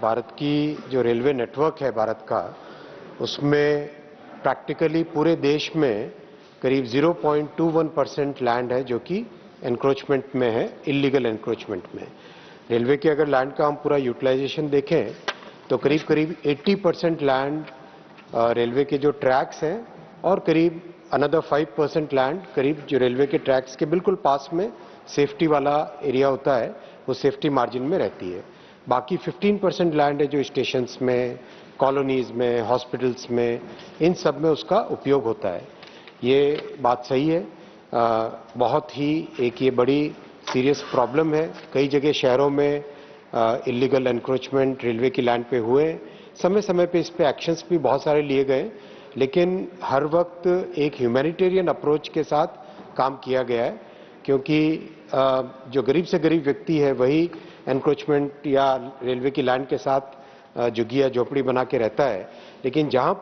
भारत की जो railway network है भारत का, उसमें प्रैक्टिकली पूरे देश में करीब 0.21% लैंड है जो कि एनक्रोचमेंट में है, इलीगल एनक्रोचमेंट में। रेलवे के अगर लैंड का हम पूरा यूटिलाइजेशन देखें तो करीब 80% लैंड रेलवे के जो ट्रैक्स हैं और करीब अनदर 5% लैंड करीब जो रेलवे के ट्रैक्स के बिल्कुल पास में सेफ्टी वाला एरिया होता है, वो सेफ्टी मार्जिन में रहती है। बाकी 15% लैंड है जो स्टेशंस में, कॉलोनीज में, हॉस्पिटल्स में, इन सब में उसका उपयोग होता है। ये बात सही है। बहुत ही एक ये बड़ी सीरियस प्रॉब्लम है। कई जगह शहरों में इलीगल एनक्रोचमेंट रेलवे की लैंड पे हुए। समय समय पे इस पे एक्शंस भी बहुत सारे लिए गए, लेकिन हर वक्त एक ह्यूमैनिटेरियन अप्रोच के साथ काम किया गया है, क्योंकि जो गरीब से गरीब व्यक्ति है वही एनक्रोचमेंट या रेलवे की लैंड के साथ झुग्गियां झोपड़ी बना के रहता है। लेकिन जहां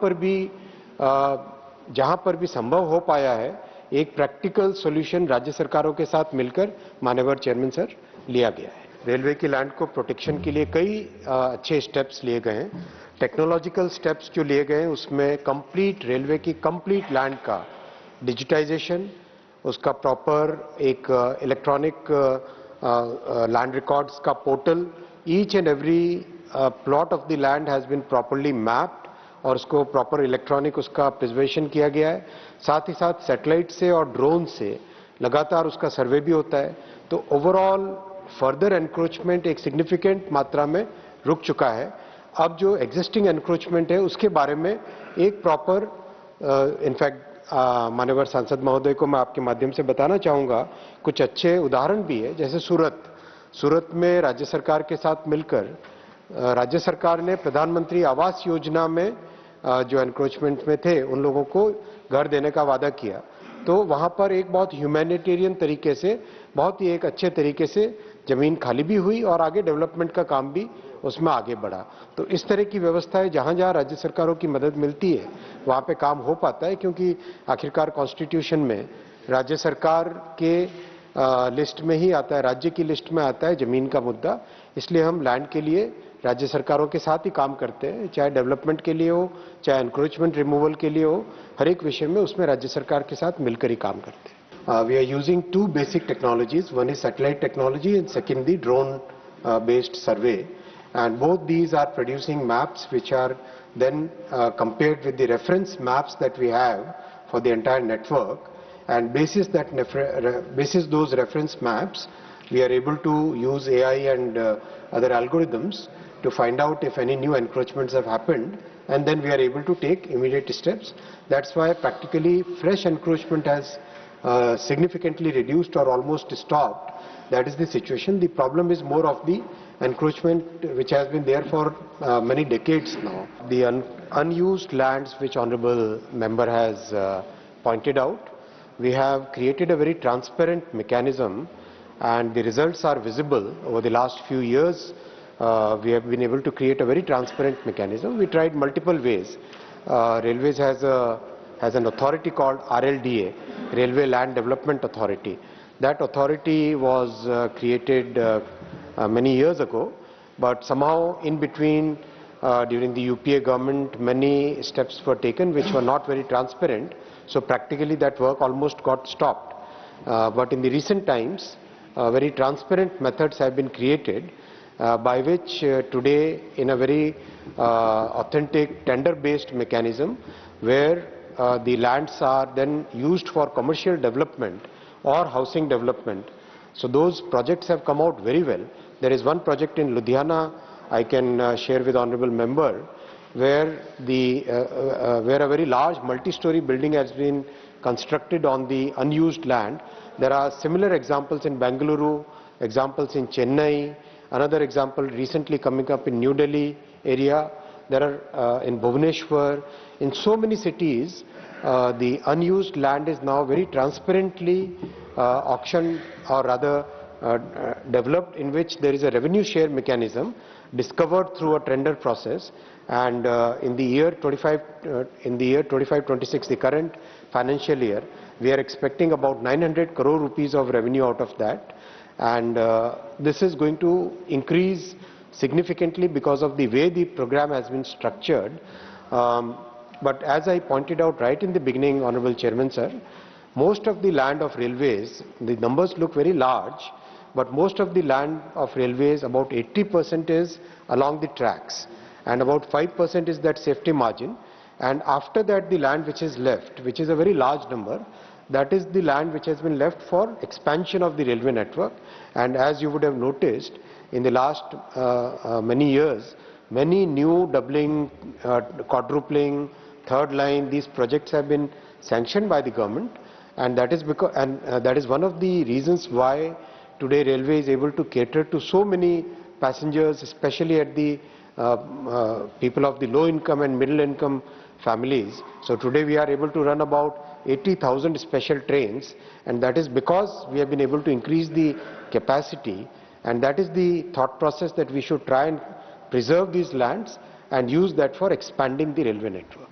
पर भी संभव हो पाया है, एक प्रैक्टिकल सॉल्यूशन राज्य सरकारों के साथ मिलकर माननीय चेयरमैन सर लिया गया है। रेलवे की लैंड को प्रोटेक्शन के लिए कई अच्छे स्टेप्स लिए गए हैं। टेक्नोलॉजिकल स्टेप्स जो लिए गए हैं उसमें कंप्लीट रेलवे की कंप्लीट लैंड का डिजिटाइजेशन, उसका प्रॉपर एक इलेक्ट्रॉनिक लैंड रिकॉर्ड्स का portal, each and every plot of the land has been properly mapped और उसको प्रॉपर इलेक्ट्रॉनिक उसका प्रिजर्वेशन किया गया है। साथ ही साथ सैटेलाइट से और ड्रोन से लगातार उसका सर्वे भी होता है। तो ओवरऑल फर्दर एनक्रोचमेंट एक सिग्निफिकेंट मात्रा में रुक चुका है। अब जो एग्जिस्टिंग एनक्रोचमेंट है उसके बारे में एक प्रॉपर इनफैक्ट माननीय सांसद महोदय को मैं आपके माध्यम से बताना चाहूंगा, कुछ अच्छे उदाहरण भी है। जैसे सूरत में राज्य सरकार के साथ मिलकर राज्य सरकार ने प्रधानमंत्री आवास योजना में जो एनक्रोचमेंट में थे उन लोगों को घर देने का वादा किया। तो वहां पर एक बहुत ह्यूमैनिटेरियन तरीके से, बहुत ही एक अच्छे तरीके से जमीन खाली भी हुई और आगे डेवलपमेंट का काम भी उसमें आगे बढ़ा। तो इस तरह की व्यवस्थाएं जहां जहां राज्य सरकारों की मदद मिलती है वहां पे काम हो पाता है, क्योंकि आखिरकार कॉन्स्टिट्यूशन में राज्य सरकार के लिस्ट में ही आता है, राज्य की लिस्ट में आता है जमीन का मुद्दा। इसलिए हम लैंड के लिए राज्य सरकारों के साथ ही काम करते हैं, चाहे डेवलपमेंट के लिए हो, चाहे एनक्रोचमेंट रिमूवल के लिए हो, हर एक विषय में उसमें राज्य सरकार के साथ मिलकर ही काम करते हैं। We are using two basic technologies. One is satellite technology and second the drone based survey. And both these are producing maps which are then compared with the reference maps that we have for the entire network. And basis those reference maps, we are able to use AI and other algorithms to find out if any new encroachments have happened, and then we are able to take immediate steps. That's why practically fresh encroachment has significantly reduced or almost stopped. That is the situation. The problem is more of the encroachment which has been there for many decades now. The unused lands which honorable member has pointed out, we have created a very transparent mechanism and the results are visible. Over the last few years, we have been able to create a very transparent mechanism. We tried multiple ways. Railways has an authority called RLDA, Railway Land Development Authority. That authority was created many years ago, but somehow in between, during the UPA government, many steps were taken which were not very transparent. So practically that work almost got stopped. But in the recent times, very transparent methods have been created by which today in a very authentic tender-based mechanism where the lands are then used for commercial development or housing development. So those projects have come out very well. There is one project in Ludhiana I can share with honorable member where a very large multi-story building has been constructed on the unused land. There are similar examples in Bengaluru, examples in Chennai, another example recently coming up in New Delhi area. There are in Bhubaneswar. In so many cities, the unused land is now very transparently auctioned or rather developed, in which there is a revenue share mechanism discovered through a tender process. And in the year 25-26, the current financial year, we are expecting about 900 crore rupees of revenue out of that. And this is going to increase significantly because of the way the program has been structured. But as I pointed out right in the beginning, Honorable Chairman Sir, most of the land of railways, the numbers look very large, but most of the land of railways, about 80% is along the tracks and about 5% is that safety margin. And after that, the land which is left, which is a very large number, that is the land which has been left for expansion of the railway network. And as you would have noticed, in the last many years, many new doubling, quadrupling, third line, these projects have been sanctioned by the government, and that is because, that is one of the reasons why today railway is able to cater to so many passengers, especially at the people of the low income and middle income families. So today we are able to run about 80,000 special trains, and that is because we have been able to increase the capacity, and that is the thought process that we should try and preserve these lands and use that for expanding the railway network.